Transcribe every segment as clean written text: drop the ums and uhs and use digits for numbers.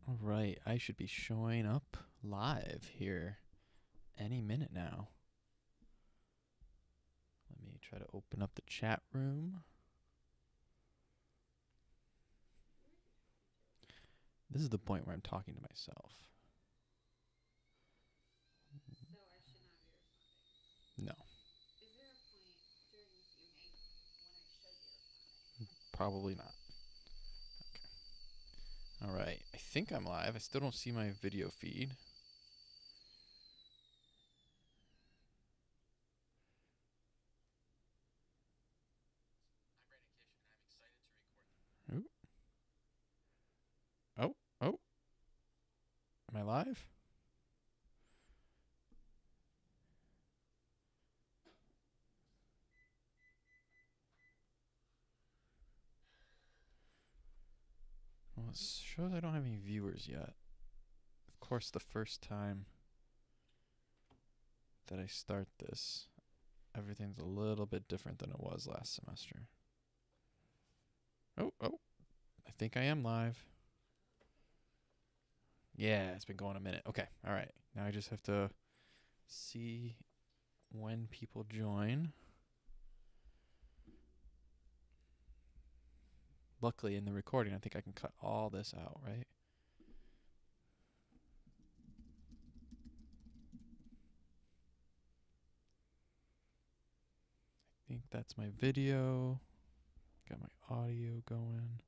All right, I should be showing up live here any minute now. Let me try to open up the chat room. This is the point where I'm talking to myself. So I should not be responding. No, Is there a point during the Q&A when I should be responding? probably not. Okay. All right, I think I'm live. I still don't see my video feed. Ooh. Oh, oh. Am I live? Well, it shows I don't have any viewers yet. Of course, the first time that I start this, everything's a little bit different than it was last semester. Oh, oh. I think I am live. Yeah, it's been going a minute. Okay, all right. Now I just have to see when people join. Luckily, in the recording, I think I can cut all this out, right? I think that's my video. Got my audio going.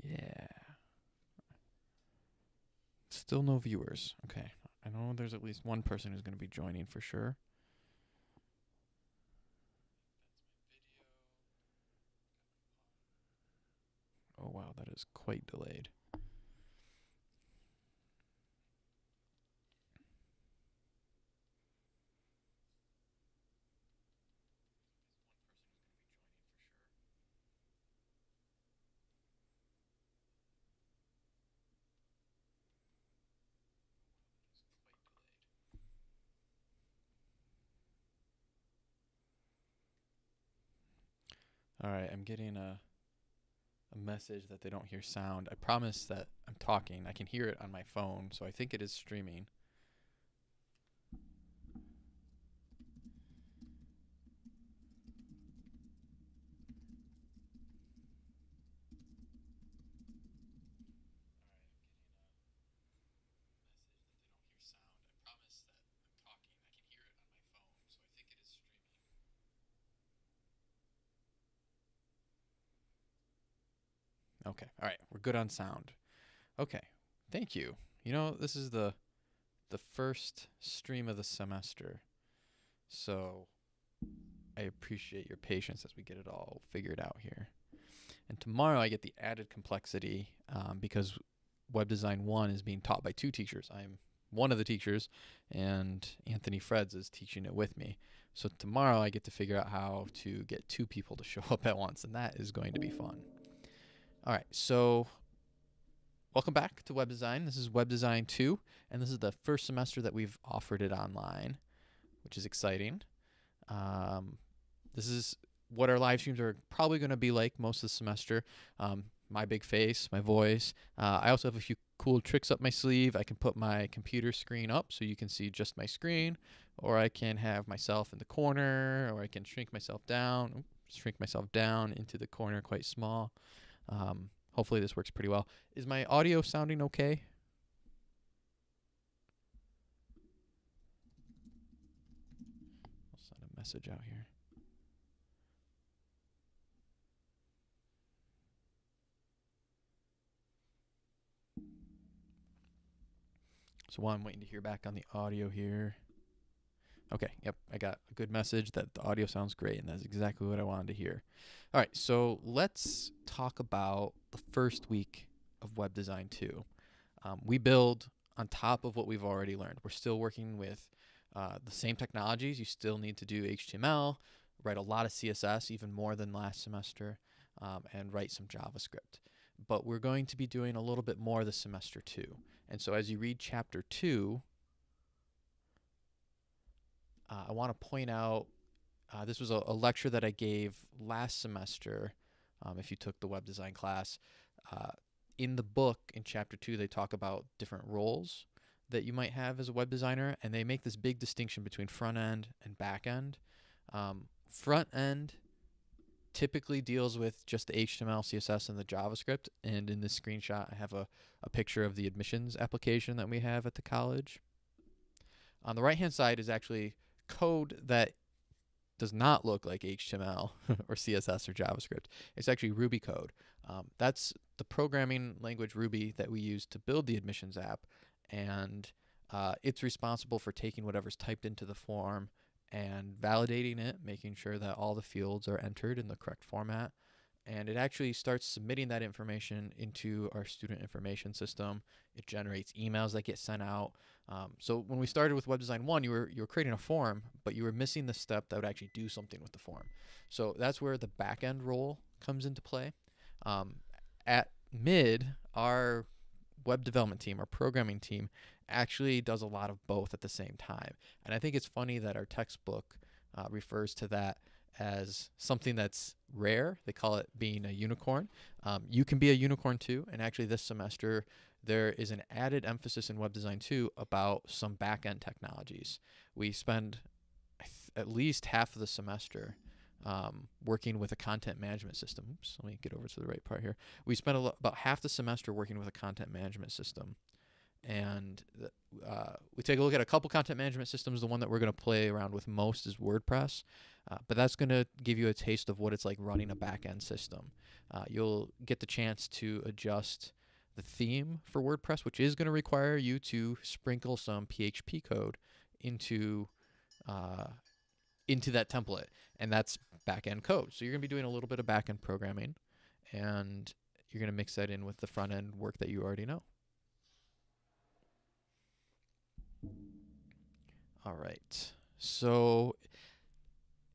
Yeah. Still no viewers. Okay. I know there's at least one person who's going to be joining for sure. Oh, wow. That is quite delayed. All right. I'm getting a message that they don't hear sound. I promise that I'm talking. I can hear it on my phone, so I think it is streaming. Okay. All right. We're good on sound. Okay. Thank you. You know, this is the first stream of the semester. So I appreciate your patience as we get it all figured out here. And tomorrow I get the added complexity because Web Design 1 is being taught by two teachers. I'm one of the teachers, and Anthony Freds is teaching it with me. So tomorrow I get to figure out how to get two people to show up at once, and that is going to be fun. All right, so welcome back to Web Design. This is Web Design 2, and this is the first semester that we've offered it online, which is exciting. This is what our live streams are probably going to be like most of the semester. My big face, my voice. I also have a few cool tricks up my sleeve. I can put my computer screen up so you can see just my screen, or I can have myself in the corner, or I can shrink myself down into the corner quite small. Hopefully this works pretty well. Is my audio sounding okay? I'll send a message out here. So while I'm waiting to hear back on the audio here. Okay, yep, I got a good message that the audio sounds great, and that's exactly what I wanted to hear. All right, so let's talk about the first week of Web Design 2. We build on top of what we've already learned. We're still working with the same technologies. You still need to do HTML, write a lot of CSS, even more than last semester, and write some JavaScript. But we're going to be doing a little bit more this semester too. And so as you read chapter 2, I want to point out this was a lecture that I gave last semester if you took the web design class. Uh, in the book, in chapter 2, they talk about different roles that you might have as a web designer, and they make this big distinction between front end and back end. Front end typically deals with just the HTML, CSS, and the JavaScript. And in this screenshot, I have a picture of the admissions application that we have at the college. On the right-hand side is actually code that does not look like HTML or CSS or JavaScript. It's actually Ruby code. That's the programming language Ruby that we use to build the admissions app, and it's responsible for taking whatever's typed into the form and validating it, making sure that all the fields are entered in the correct format. And it actually starts submitting that information into our student information system. It generates emails that get sent out. So when we started with Web Design 1, you were creating a form, but you were missing the step that would actually do something with the form. So that's where the back-end role comes into play. At mid, our web development team, our programming team, actually does a lot of both at the same time. And I think it's funny that our textbook refers to that as something that's rare. They call it being a unicorn. You can be a unicorn too. And actually this semester, there is an added emphasis in web design too about some back-end technologies. We spend at least half of the semester working with a content management system. Oops, let me get over to the right part here. We spent about half the semester working with a content management system. And we take a look at a couple content management systems. The one that we're going to play around with most is WordPress. But that's going to give you a taste of what it's like running a back-end system. You'll get the chance to adjust the theme for WordPress, which is going to require you to sprinkle some PHP code into that template, and that's back-end code. So you're going to be doing a little bit of back-end programming, and you're going to mix that in with the front-end work that you already know. All right. So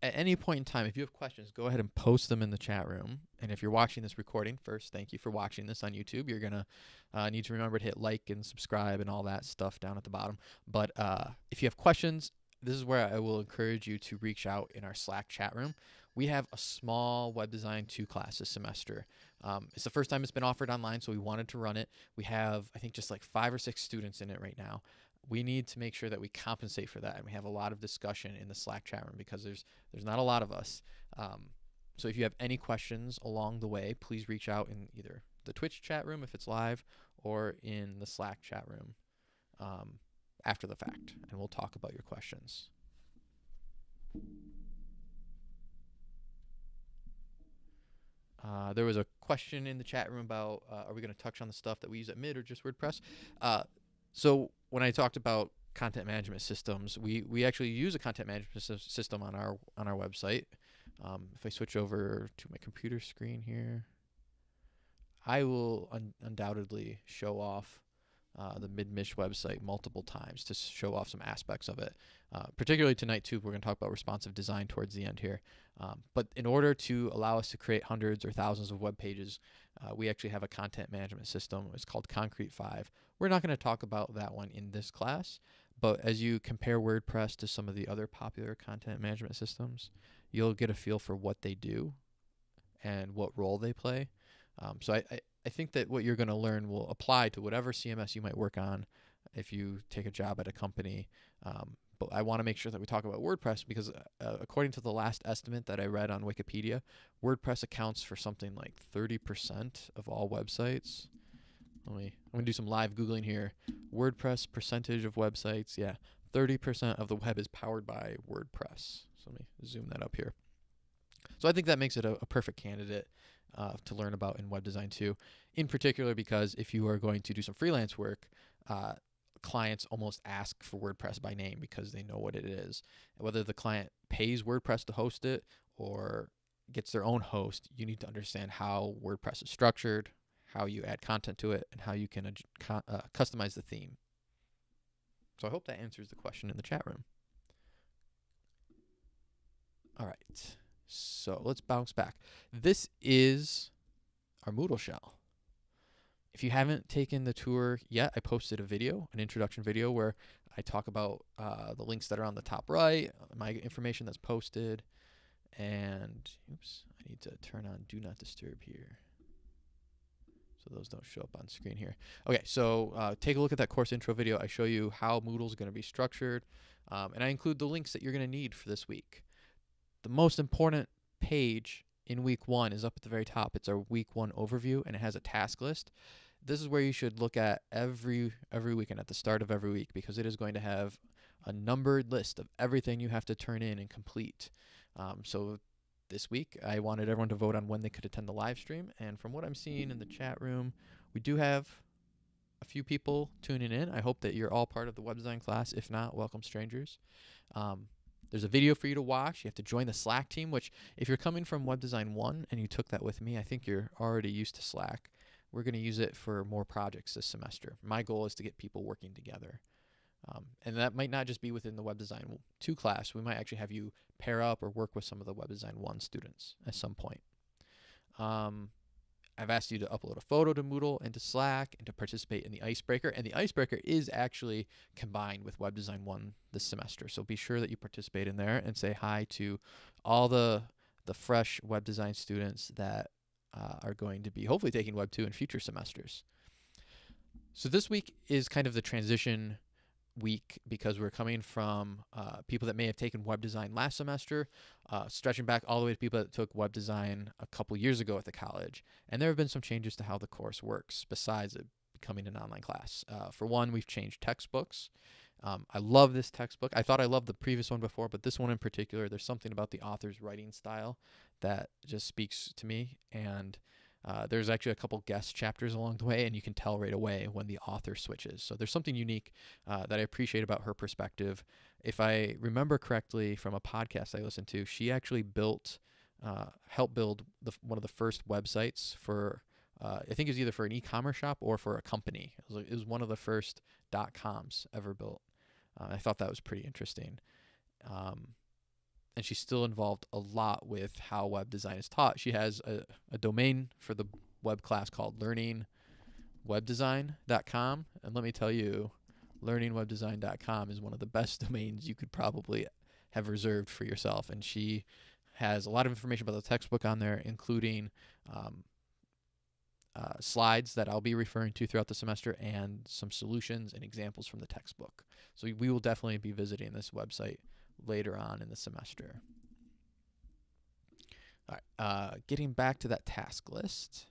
at any point in time, if you have questions, go ahead and post them in the chat room. And if you're watching this recording, first, thank you for watching this on YouTube. You're going to need to remember to hit like and subscribe and all that stuff down at the bottom. But if you have questions, this is where I will encourage you to reach out in our Slack chat room. We have a small Web Design 2 class this semester. It's the first time it's been offered online, so we wanted to run it. We have, I think, just like 5 or 6 students in it right now. We need to make sure that we compensate for that, and we have a lot of discussion in the Slack chat room because there's not a lot of us. So if you have any questions along the way, please reach out in either the Twitch chat room if it's live or in the Slack chat room after the fact, and we'll talk about your questions. There was a question in the chat room about are we going to touch on the stuff that we use at mid or just WordPress? So when I talked about content management systems, we actually use a content management system on our website. If I switch over to my computer screen here, I will undoubtedly show off the Mid-Mish website multiple times to show off some aspects of it. Particularly tonight too, we're going to talk about responsive design towards the end here. But in order to allow us to create hundreds or thousands of web pages, we actually have a content management system. It's called Concrete 5. We're not going to talk about that one in this class, but as you compare WordPress to some of the other popular content management systems, you'll get a feel for what they do and what role they play. So I think that what you're going to learn will apply to whatever CMS you might work on if you take a job at a company. But I want to make sure that we talk about WordPress because according to the last estimate that I read on Wikipedia, WordPress accounts for something like 30% of all websites. I'm going to do some live Googling here. WordPress percentage of websites. Yeah, 30% of the web is powered by WordPress. So let me zoom that up here. So I think that makes it a perfect candidate to learn about in Web Design 2, in particular because if you are going to do some freelance work, clients almost ask for WordPress by name because they know what it is. Whether the client pays WordPress to host it or gets their own host, you need to understand how WordPress is structured, how you add content to it, and how you can customize the theme. So I hope that answers the question in the chat room. All right. So let's bounce back. This is our Moodle shell. If you haven't taken the tour yet, I posted a video, an introduction video, where I talk about the links that are on the top right, my information that's posted, and oops, I need to turn on Do Not Disturb here, so those don't show up on screen here. Okay, so take a look at that course intro video. I show you how Moodle is going to be structured, and I include the links that you're going to need for this week. The most important page in week 1 is up at the very top. It's our week 1 overview, and it has a task list. This is where you should look at every weekend, at the start of every week, because it is going to have a numbered list of everything you have to turn in and complete. So this week, I wanted everyone to vote on when they could attend the live stream, and from what I'm seeing in the chat room, we do have a few people tuning in. I hope that you're all part of the web design class. If not, welcome strangers. There's a video for you to watch. You have to join the Slack team, which if you're coming from Web Design 1 and you took that with me, I think you're already used to Slack. We're going to use it for more projects this semester. My goal is to get people working together. And that might not just be within the Web Design 2 class. We might actually have you pair up or work with some of the Web Design 1 students at some point. I've asked you to upload a photo to Moodle and to Slack and to participate in the icebreaker. And the icebreaker is actually combined with Web Design 1 this semester. So be sure that you participate in there and say hi to all the fresh web design students that are going to be hopefully taking Web 2 in future semesters. So this week is kind of the transition week because we're coming from people that may have taken web design last semester, stretching back all the way to people that took web design a couple years ago at the college. And there have been some changes to how the course works besides it becoming an online class. For one, we've changed textbooks. I love this textbook. I thought I loved the previous one before, but this one in particular, there's something about the author's writing style that just speaks to me. And there's actually a couple guest chapters along the way, and you can tell right away when the author switches. So there's something unique that I appreciate about her perspective. If I remember correctly from a podcast I listened to, she actually helped build one of the first websites for, I think it was either for an e-commerce shop or for a company. It was one of the first .coms ever built. I thought that was pretty interesting. And she's still involved a lot with how web design is taught. She has a domain for the web class called learningwebdesign.com. And let me tell you, learningwebdesign.com is one of the best domains you could probably have reserved for yourself. And she has a lot of information about the textbook on there, including slides that I'll be referring to throughout the semester and some solutions and examples from the textbook. So we will definitely be visiting this website later on in the semester. All right, getting back to that task list,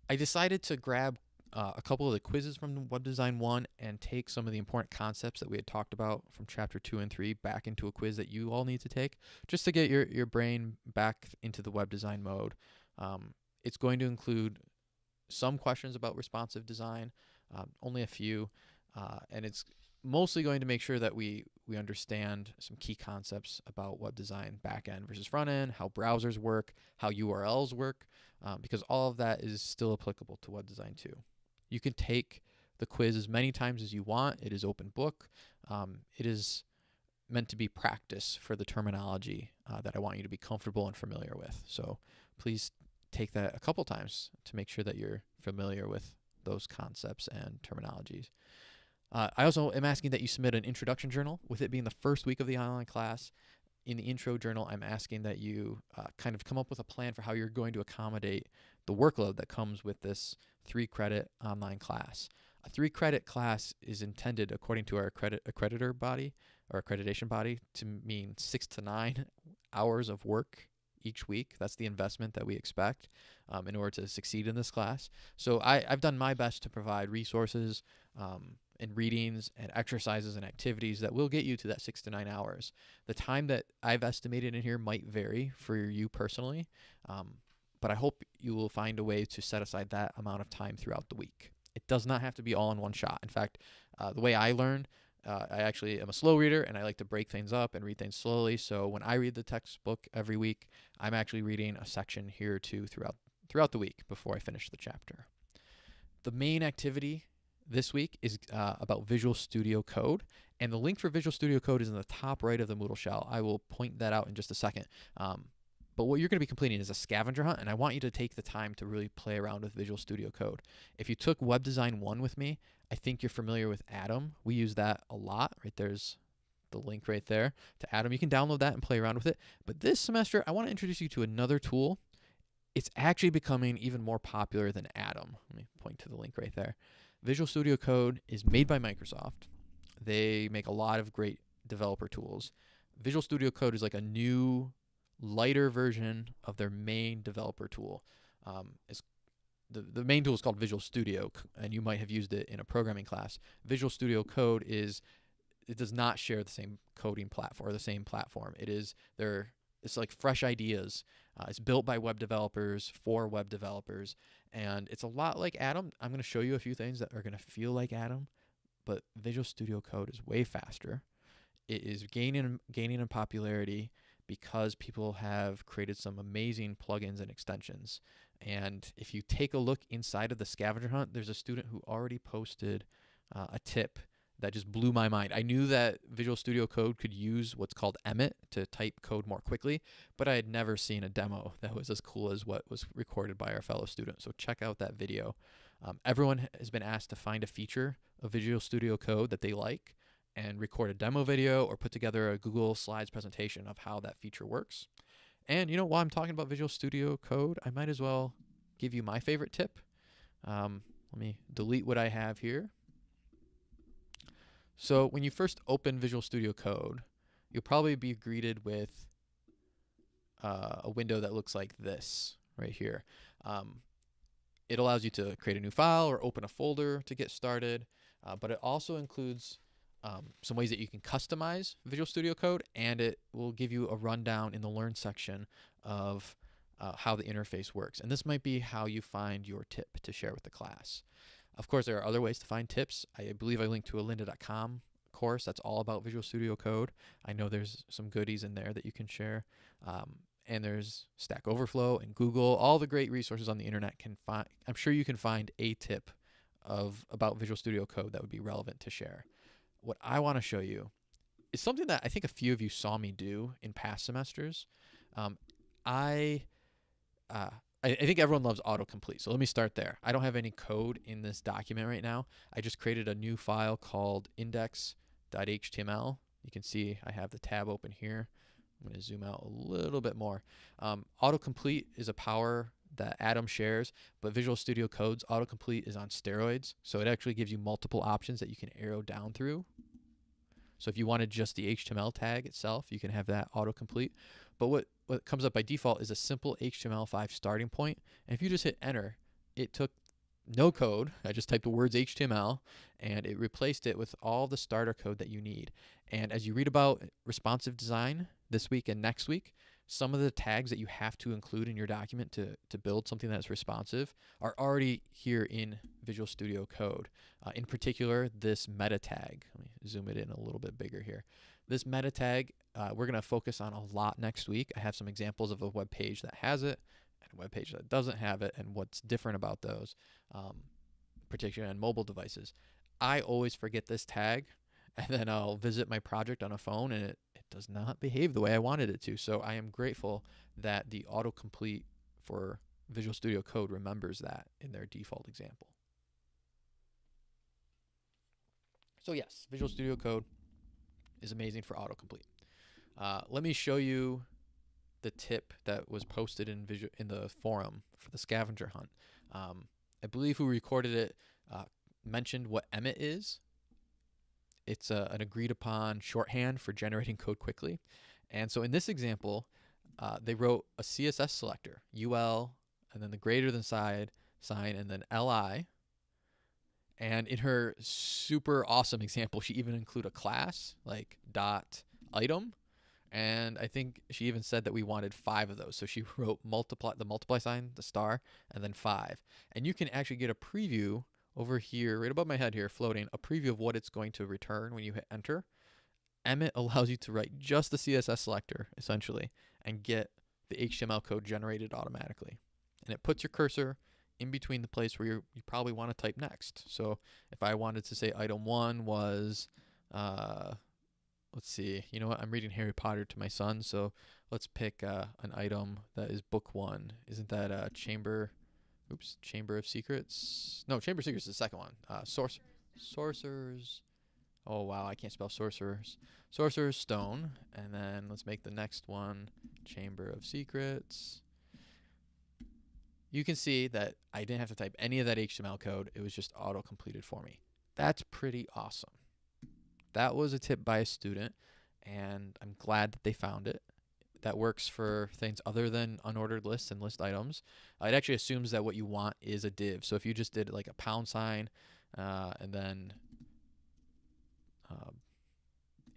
I decided to grab a couple of the quizzes from Web Design 1 and take some of the important concepts that we had talked about from Chapter 2 and 3 back into a quiz that you all need to take, just to get your brain back into the web design mode. It's going to include some questions about responsive design, only a few, and it's mostly going to make sure that we understand some key concepts about web design, back end versus front end, how browsers work, how URLs work, because all of that is still applicable to web design too. You can take the quiz as many times as you want. It is open book. It is meant to be practice for the terminology that I want you to be comfortable and familiar with. So please take that a couple times to make sure that you're familiar with those concepts and terminologies. I also am asking that you submit an introduction journal. With it being the first week of the online class, in the intro journal, I'm asking that you kind of come up with a plan for how you're going to accommodate the workload that comes with this 3-credit online class. A 3-credit class is intended, according to our accreditor body or accreditation body, to mean 6 to 9 hours of work each week. That's the investment that we expect in order to succeed in this class. So I've done my best to provide resources and readings and exercises and activities that will get you to that 6 to 9 hours. The time that I've estimated in here might vary for you personally, but I hope you will find a way to set aside that amount of time throughout the week. It does not have to be all in one shot. In fact, the way I learn, I actually am a slow reader, and I like to break things up and read things slowly. So when I read the textbook every week, I'm actually reading a section here or two throughout the week before I finish the chapter. The main activity this week is about Visual Studio Code, and the link for Visual Studio Code is in the top right of the Moodle shell. I will point that out in just a second. But what you're going to be completing is a scavenger hunt, and I want you to take the time to really play around with Visual Studio Code. If you took Web Design 1 with me, I think you're familiar with Atom. We use that a lot. Right there's the link right there to Atom. You can download that and play around with it. But this semester, I want to introduce you to another tool. It's actually becoming even more popular than Atom. Let me point to the link right there. Visual Studio Code is made by Microsoft. They make a lot of great developer tools. Visual Studio Code is like a new, lighter version of their main developer tool. It's the main tool is called Visual Studio, and you might have used it in a programming class. Visual Studio Code it does not share the same coding platform or the same platform. It's like fresh ideas. It's built by web developers for web developers, and it's a lot like Atom. I'm going to show you a few things that are going to feel like Atom, but Visual Studio Code is way faster. It is gaining in popularity because people have created some amazing plugins and extensions. And if you take a look inside of the scavenger hunt, there's a student who already posted a tip that just blew my mind. I knew that Visual Studio Code could use what's called Emmet to type code more quickly, but I had never seen a demo that was as cool as what was recorded by our fellow student. So check out that video. Everyone has been asked to find a feature of Visual Studio Code that they like and record a demo video or put together a Google Slides presentation of how that feature works. And while I'm talking about Visual Studio Code, I might as well give you my favorite tip. Let me delete what I have here. So when you first open Visual Studio Code, you'll probably be greeted with a window that looks like this right here. It allows you to create a new file or open a folder to get started, but it also includes some ways that you can customize Visual Studio Code, and it will give you a rundown in the Learn section of how the interface works. And this might be how you find your tip to share with the class. Of course, there are other ways to find tips. I believe I linked to a lynda.com course that's all about Visual Studio Code. I know there's some goodies in there that you can share. And there's Stack Overflow and Google, all the great resources on the internet. I'm sure you can find a tip about Visual Studio Code that would be relevant to share. What I want to show you is something that I think a few of you saw me do in past semesters. I think everyone loves autocomplete. So let me start there. I don't have any code in this document right now. I just created a new file called index.html. You can see I have the tab open here. I'm going to zoom out a little bit more. Autocomplete is a power that Atom shares, but Visual Studio Code's autocomplete is on steroids. So it actually gives you multiple options that you can arrow down through. So if you wanted just the HTML tag itself, you can have that autocomplete. But what comes up by default is a simple HTML5 starting point. And if you just hit enter, it took no code. I just typed the words HTML, and it replaced it with all the starter code that you need. And as you read about responsive design this week and next week, some of the tags that you have to include in your document to build something that's responsive are already here in Visual Studio Code. In particular, this meta tag. Let me zoom it in a little bit bigger here. This meta tag, we're going to focus on a lot next week. I have some examples of a web page that has it and a web page that doesn't have it and what's different about those, particularly on mobile devices. I always forget this tag, and then I'll visit my project on a phone, and it does not behave the way I wanted it to. So I am grateful that the autocomplete for Visual Studio Code remembers that in their default example. So yes, Visual Studio Code is amazing for autocomplete. Let me show you the tip that was posted in the forum for the scavenger hunt. I believe who recorded it mentioned what Emmet is. It's an agreed upon shorthand for generating code quickly. And so in this example, they wrote a CSS selector, UL, and then the greater than sign, and then LI. And in her super awesome example, she even included a class like .item. And I think she even said that we wanted 5 of those. So she wrote the multiply sign, the star, and then 5. And you can actually get a preview over here, right above my head here, floating, a preview of what it's going to return when you hit enter. Emmet allows you to write just the CSS selector, essentially, and get the HTML code generated automatically. And it puts your cursor in between the place where you probably want to type next. So if I wanted to say item 1 was, let's see, you know what, I'm reading Harry Potter to my son, so let's pick an item that is book 1. Isn't that Chamber of Secrets? No, Chamber of Secrets is the second one. Sorcerer's Oh, wow, I can't spell sorcerers. Sorcerer's Stone. And then let's make the next one Chamber of Secrets. You can see that I didn't have to type any of that HTML code. It was just auto-completed for me. That's pretty awesome. That was a tip by a student, and I'm glad that they found it. That works for things other than unordered lists and list items. It actually assumes that what you want is a div. So if you just did like a pound sign and then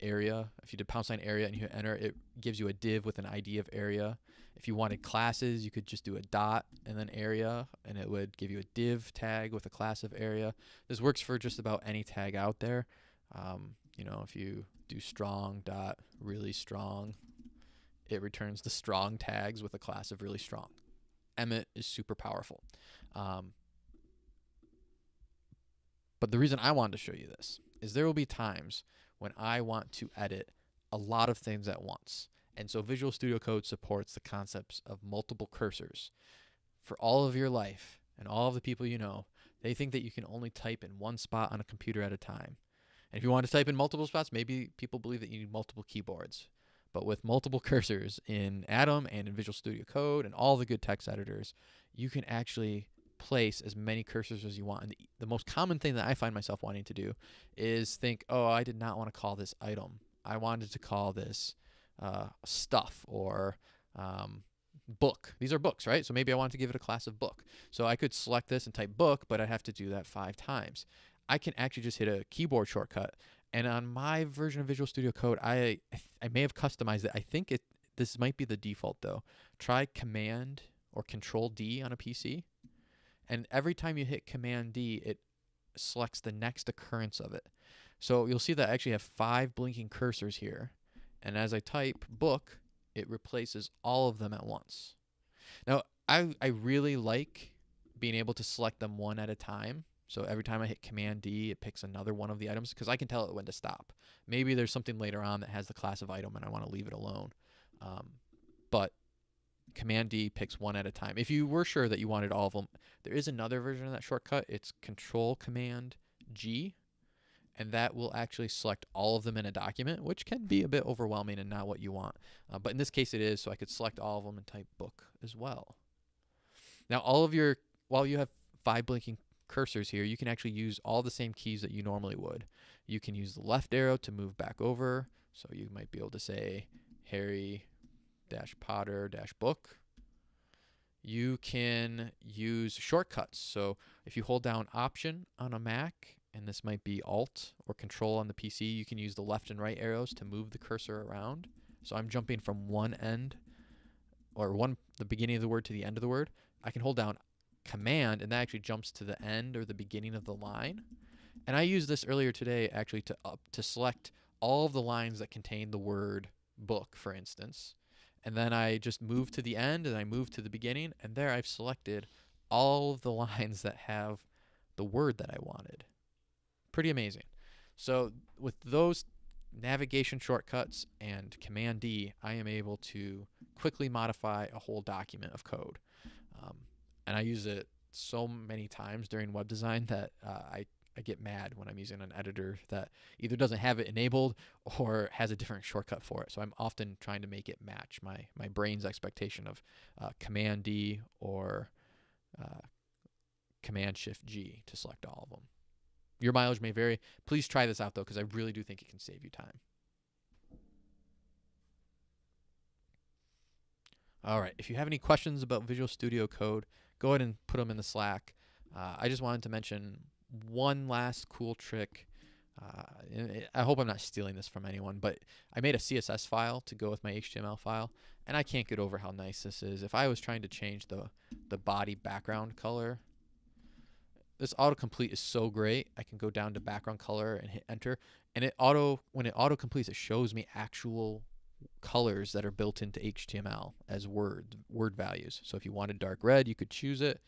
area, if you did pound sign area and you hit enter, it gives you a div with an ID of area. If you wanted classes, you could just do a dot and then area, and it would give you a div tag with a class of area. This works for just about any tag out there. You know, if you do strong dot really strong, it returns the strong tags with a class of really strong. Emmet is super powerful. But the reason I wanted to show you this is there will be times when I want to edit a lot of things at once. And so Visual Studio Code supports the concepts of multiple cursors. For all of your life and all of the people you know, they think that you can only type in one spot on a computer at a time. And if you want to type in multiple spots, maybe people believe that you need multiple keyboards. But with multiple cursors in Atom and in Visual Studio Code and all the good text editors, you can actually place as many cursors as you want. And the most common thing that I find myself wanting to do is think, oh, I did not want to call this item. I wanted to call this stuff or book. These are books, right? So maybe I want to give it a class of book. So I could select this and type book, but I'd have to do that 5 times. I can actually just hit a keyboard shortcut. And on my version of Visual Studio Code, I may have customized it. I think this might be the default though. Try Command or Control D on a PC. And every time you hit Command D, it selects the next occurrence of it. So you'll see that I actually have 5 blinking cursors here. And as I type book, it replaces all of them at once. Now, I really like being able to select them one at a time. So every time I hit Command D, it picks another one of the items because I can tell it when to stop. Maybe there's something later on that has the class of item and I want to leave it alone. But Command D picks one at a time. If you were sure that you wanted all of them, there is another version of that shortcut. It's Control Command G, and that will actually select all of them in a document, which can be a bit overwhelming and not what you want. But in this case it is, so I could select all of them and type book as well. Now while you have 5 blinking cursors here, you can actually use all the same keys that you normally would. You can use the left arrow to move back over, so you might be able to say Harry Potter book. You can use shortcuts. So if you hold down Option on a Mac, and this might be Alt or Control on the PC, you can use the left and right arrows to move the cursor around. So I'm jumping from one end or the beginning of the word to the end of the word. I can hold down Command, and that actually jumps to the end or the beginning of the line. And I used this earlier today actually to select all of the lines that contain the word book, for instance. And then I just moved to the end and I moved to the beginning, and there I've selected all of the lines that have the word that I wanted. Pretty amazing. So with those navigation shortcuts and Command D, I am able to quickly modify a whole document of code. And I use it so many times during web design that I get mad when I'm using an editor that either doesn't have it enabled or has a different shortcut for it. So I'm often trying to make it match my brain's expectation of Command D or Command Shift G to select all of them. Your mileage may vary. Please try this out though, because I really do think it can save you time. All right, if you have any questions about Visual Studio Code, go ahead and put them in the Slack. I just wanted to mention one last cool trick. I hope I'm not stealing this from anyone, but I made a CSS file to go with my HTML file, and I can't get over how nice this is. If I was trying to change the body background color, this autocomplete is so great. I can go down to background color and hit enter, and when it autocompletes, it shows me actual colors that are built into HTML as word values. So if you wanted dark red, you could choose it.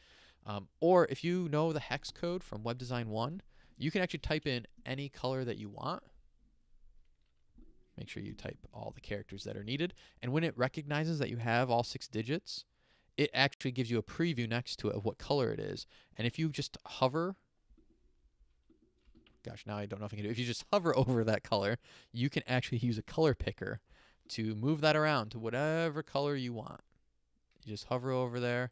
Or if you know the hex code from Web Design 1, you can actually type in any color that you want. Make sure you type all the characters that are needed. And when it recognizes that you have all 6 digits, it actually gives you a preview next to it of what color it is. And if you just hover gosh, now I don't know if I can do it. If you just hover over that color, you can actually use a color picker to move that around to whatever color you want. You just hover over there.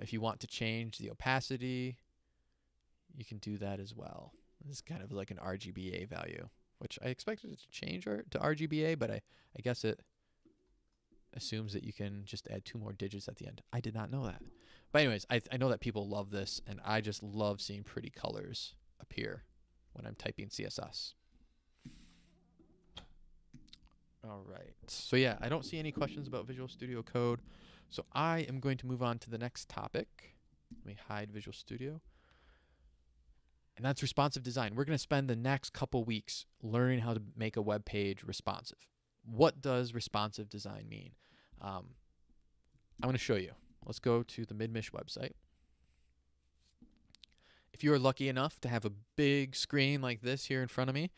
If you want to change the opacity, you can do that as well. This is kind of like an RGBA value, which I expected it to change to RGBA, but I guess it assumes that you can just add 2 more digits at the end. I did not know that. But anyways, I know that people love this, and I just love seeing pretty colors appear when I'm typing CSS. All right. So yeah, I don't see any questions about Visual Studio Code. So I am going to move on to the next topic. Let me hide Visual Studio. And that's responsive design. We're going to spend the next couple weeks learning how to make a web page responsive. What does responsive design mean? I'm going to show you. Let's go to the Midmish website. If you are lucky enough to have a big screen like this here in front of me,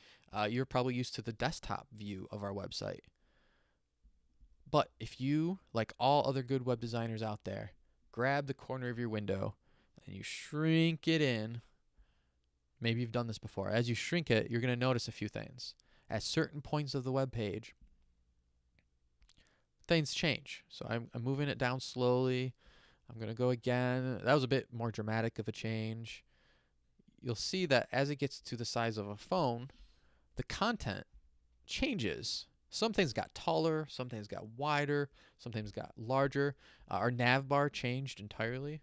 you're probably used to the desktop view of our website. But if you, like all other good web designers out there, grab the corner of your window and you shrink it in, maybe you've done this before. As you shrink it, you're going to notice a few things. At certain points of the web page, things change. So I'm moving it down slowly. I'm going to go again. That was a bit more dramatic of a change. You'll see that as it gets to the size of a phone, the content changes. Some things got taller, some things got wider, some things got larger. Our nav bar changed entirely.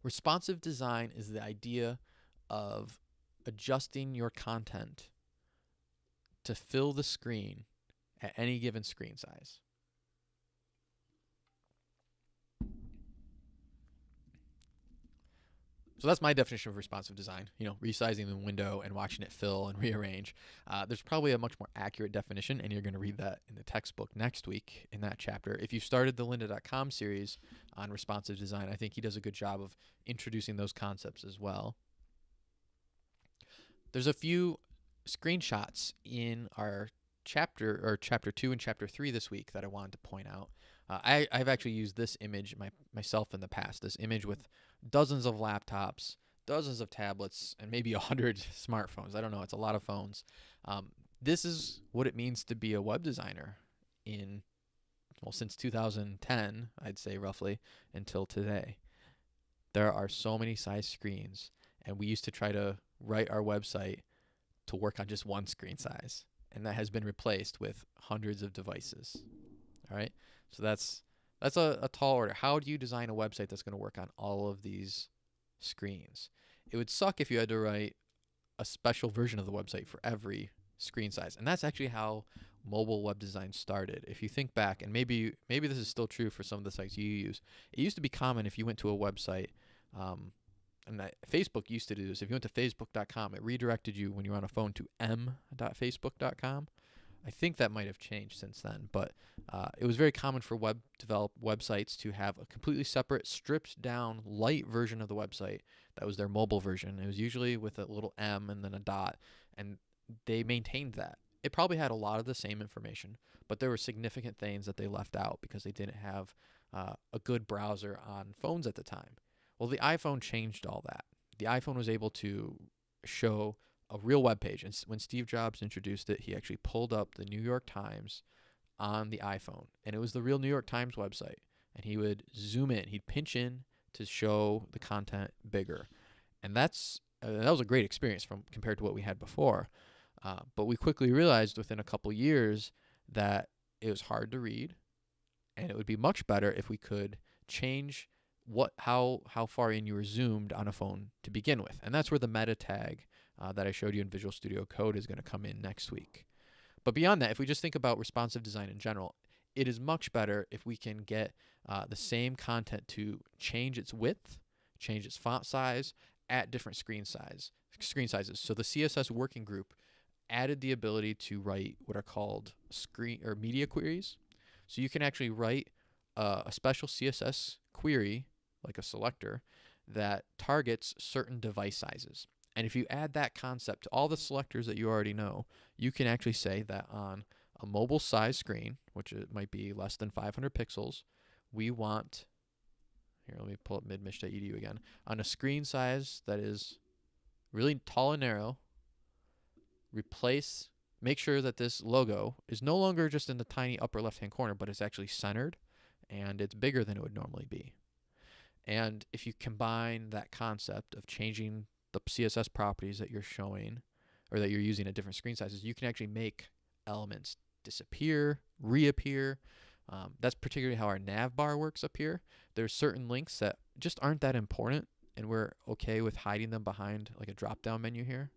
Responsive design is the idea of adjusting your content to fill the screen at any given screen size. So that's my definition of responsive design, resizing the window and watching it fill and rearrange. There's probably a much more accurate definition, and you're going to read that in the textbook next week in that chapter. If you started the lynda.com series on responsive design, I think he does a good job of introducing those concepts as well. There's a few screenshots in our chapter 2 and chapter 3 this week that I wanted to point out. I've actually used this image myself in the past, this image with dozens of laptops, dozens of tablets, and maybe 100 smartphones. I don't know. It's a lot of phones. This is what it means to be a web designer since 2010, I'd say roughly, until today. There are so many size screens, and we used to try to write our website to work on just one screen size, and that has been replaced with hundreds of devices. All right, so that's a tall order. How do you design a website that's going to work on all of these screens? It would suck if you had to write a special version of the website for every screen size, and that's actually how mobile web design started. If you think back, and maybe this is still true for some of the sites you use, it used to be common if you went to a website, and Facebook used to do this. If you went to facebook.com, it redirected you when you were on a phone to m.facebook.com. I think that might have changed since then, but it was very common for websites to have a completely separate, stripped down, light version of the website that was their mobile version. It was usually with a little M and then a dot, and they maintained that. It probably had a lot of the same information, but there were significant things that they left out because they didn't have a good browser on phones at the time. Well, the iPhone changed all that. The iPhone was able to show a real web page. And when Steve Jobs introduced it, he actually pulled up the New York Times on the iPhone, and it was the real New York Times website. And he would zoom in, he'd pinch in to show the content bigger, and that was a great experience compared to what we had before. But we quickly realized within a couple years that it was hard to read, and it would be much better if we could change how far in you were zoomed on a phone to begin with, and that's where the meta tag that I showed you in Visual Studio Code is going to come in next week. But beyond that, if we just think about responsive design in general, it is much better if we can get the same content to change its width, change its font size at different screen sizes. So the CSS working group added the ability to write what are called screen or media queries. So you can actually write a special CSS query, like a selector, that targets certain device sizes. And if you add that concept to all the selectors that you already know, you can actually say that on a mobile size screen, which it might be less than 500 pixels, we want, here, let me pull up midmish.edu again, on a screen size that is really tall and narrow. Make sure that this logo is no longer just in the tiny upper left-hand corner, but it's actually centered and it's bigger than it would normally be. And if you combine that concept of changing the CSS properties that you're showing or that you're using at different screen sizes, you can actually make elements disappear, reappear. That's particularly how our nav bar works up here. There's certain links that just aren't that important, and we're okay with hiding them behind like a drop-down menu here.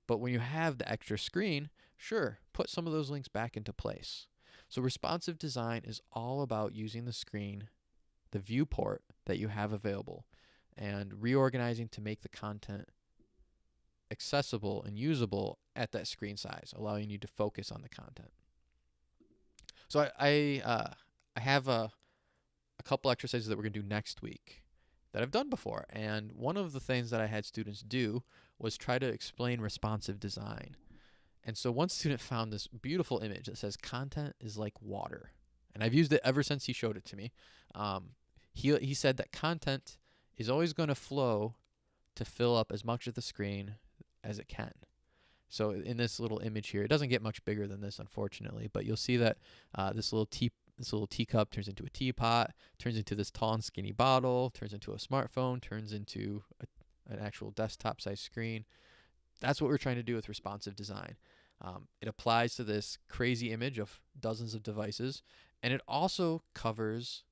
But when you have the extra screen, sure, put some of those links back into place. So responsive design is all about using the screen, the viewport that you have available, and reorganizing to make the content accessible and usable at that screen size, allowing you to focus on the content. So I have a couple exercises that we're going to do next week that I've done before. And one of the things that I had students do was try to explain responsive design. And so one student found this beautiful image that says content is like water. And I've used it ever since he showed it to me. He said that content is always going to flow to fill up as much of the screen as it can. So in this little image here, it doesn't get much bigger than this, unfortunately, but you'll see that this little teacup turns into a teapot, turns into this tall and skinny bottle, turns into a smartphone, turns into an actual desktop-sized screen. That's what we're trying to do with responsive design. It applies to this crazy image of dozens of devices, and it also covers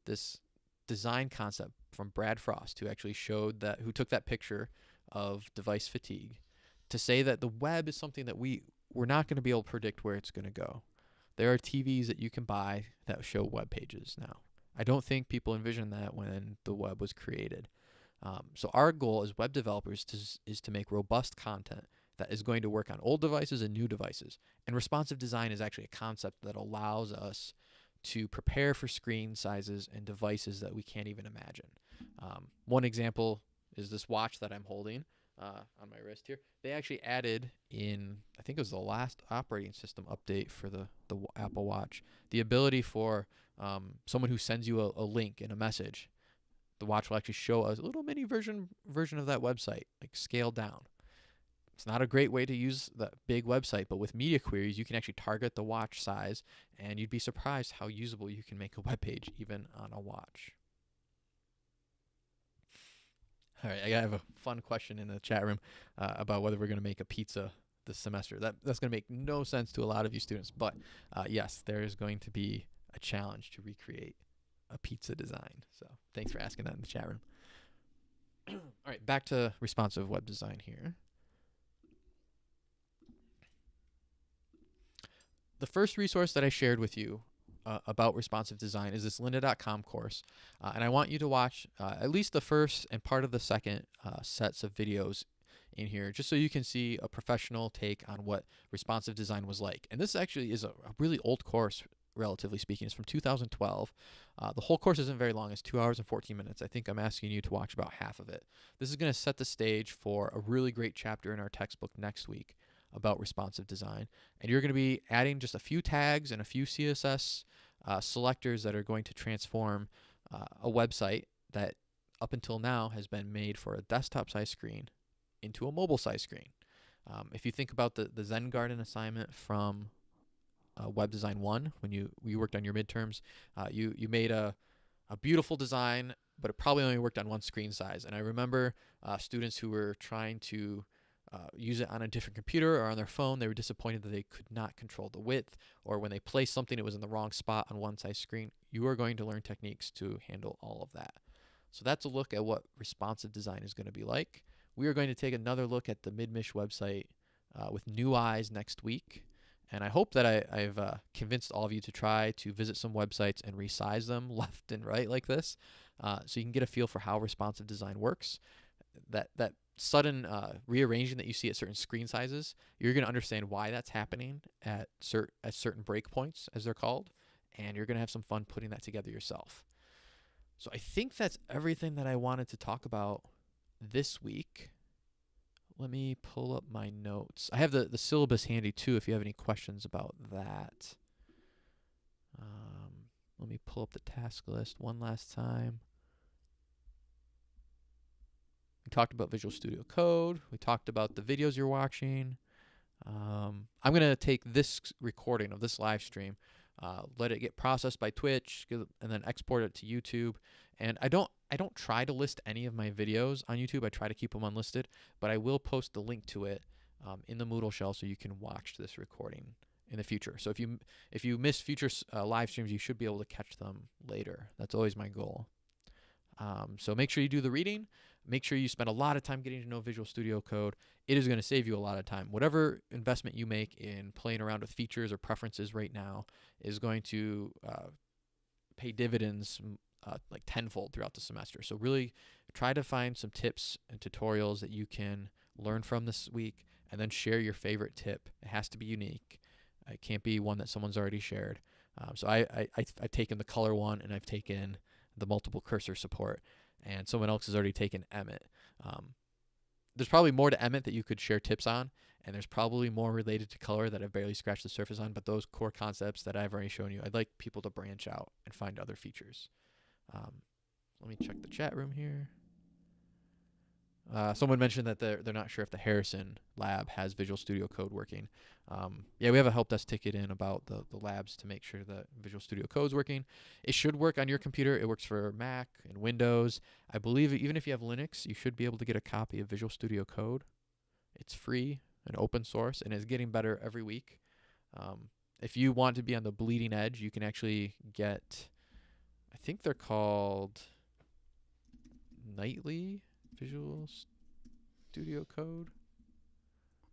this design concept from Brad Frost, who actually who took that picture of device fatigue, to say that the web is something that we're not going to be able to predict where it's going to go. There are TVs that you can buy that show web pages now. I don't think people envisioned that when the web was created. So our goal as web developers is to make robust content that is going to work on old devices and new devices. And responsive design is actually a concept that allows us to prepare for screen sizes and devices that we can't even imagine. One example is this watch that I'm holding on my wrist here. They actually added in, I think it was the last operating system update for the Apple Watch, the ability for someone who sends you a link in a message, the watch will actually show a little mini version of that website, like scaled down. It's not a great way to use the big website, but with media queries, you can actually target the watch size, and you'd be surprised how usable you can make a web page even on a watch. All right, I have a fun question in the chat room about whether we're going to make a pizza this semester. That's going to make no sense to a lot of you students, but yes, there is going to be a challenge to recreate a pizza design. So thanks for asking that in the chat room. All right, back to responsive web design here. The first resource that I shared with you about responsive design is this lynda.com course. And I want you to watch at least the first and part of the second sets of videos in here, just so you can see a professional take on what responsive design was like. And this actually is a really old course, relatively speaking. It's from 2012. The whole course isn't very long. It's 2 hours and 14 minutes. I think I'm asking you to watch about half of it. This is going to set the stage for a really great chapter in our textbook next week about responsive design. And you're going to be adding just a few tags and a few CSS selectors that are going to transform a website that up until now has been made for a desktop size screen into a mobile size screen. If you think about the Zen Garden assignment from Web Design 1, when you worked on your midterms, you made a beautiful design, but it probably only worked on one screen size. And I remember students who were trying to use it on a different computer or on their phone. They were disappointed that they could not control the width, or when they placed something, it was in the wrong spot on one size screen. You are going to learn techniques to handle all of that. So that's a look at what responsive design is going to be like. We are going to take another look at the Midmish website with new eyes next week. And I hope that I've convinced all of you to try to visit some websites and resize them left and right like this, so you can get a feel for how responsive design works. That sudden rearranging that you see at certain screen sizes, you're going to understand why that's happening at certain breakpoints, as they're called, and you're going to have some fun putting that together yourself. So I think that's everything that I wanted to talk about this week. Let me pull up my notes. I have the syllabus handy too if you have any questions about that. Let me pull up the task list one last time. talked about Visual Studio Code. We talked about the videos you're watching. I'm going to take this recording of this live stream, let it get processed by Twitch, and then export it to YouTube. And I don't try to list any of my videos on YouTube. I try to keep them unlisted, but I will post the link to it in the Moodle shell so you can watch this recording in the future. So if you miss future live streams, you should be able to catch them later. That's always my goal. So make sure you do the reading. Make sure you spend a lot of time getting to know Visual Studio Code. It is going to save you a lot of time. Whatever investment you make in playing around with features or preferences right now is going to pay dividends like tenfold throughout the semester. So really try to find some tips and tutorials that you can learn from this week, and then share your favorite tip. It has to be unique. It can't be one that someone's already shared. So I've taken the color one, and I've taken the multiple cursor support, and someone else has already taken Emmet. There's probably more to Emmet that you could share tips on, and there's probably more related to color that I've barely scratched the surface on, but those core concepts that I've already shown you, I'd like people to branch out and find other features. Let me check the chat room here. Someone mentioned that they're not sure if the Harrison lab has Visual Studio Code working. Yeah, we have a help desk ticket in about the labs to make sure that Visual Studio Code's working. It should work on your computer. It works for Mac and Windows. I believe even if you have Linux, you should be able to get a copy of Visual Studio Code. It's free and open source, and it's getting better every week. If you want to be on the bleeding edge, you can actually get, I think they're called nightly Visual Studio Code.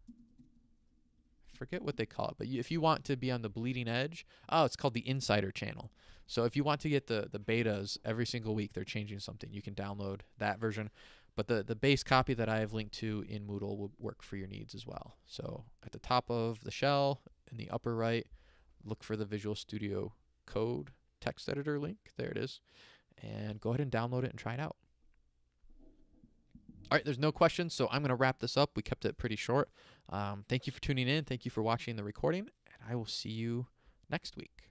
I forget what they call it, but if you want to be on the bleeding edge, it's called the Insider channel. So if you want to get the betas every single week, they're changing something. You can download that version, but the base copy that I have linked to in Moodle will work for your needs as well. So at the top of the shell in the upper right, look for the Visual Studio Code text editor link. There it is, and go ahead and download it and try it out. All right, there's no questions, so I'm going to wrap this up. We kept it pretty short. Thank you for tuning in. Thank you for watching the recording, and I will see you next week.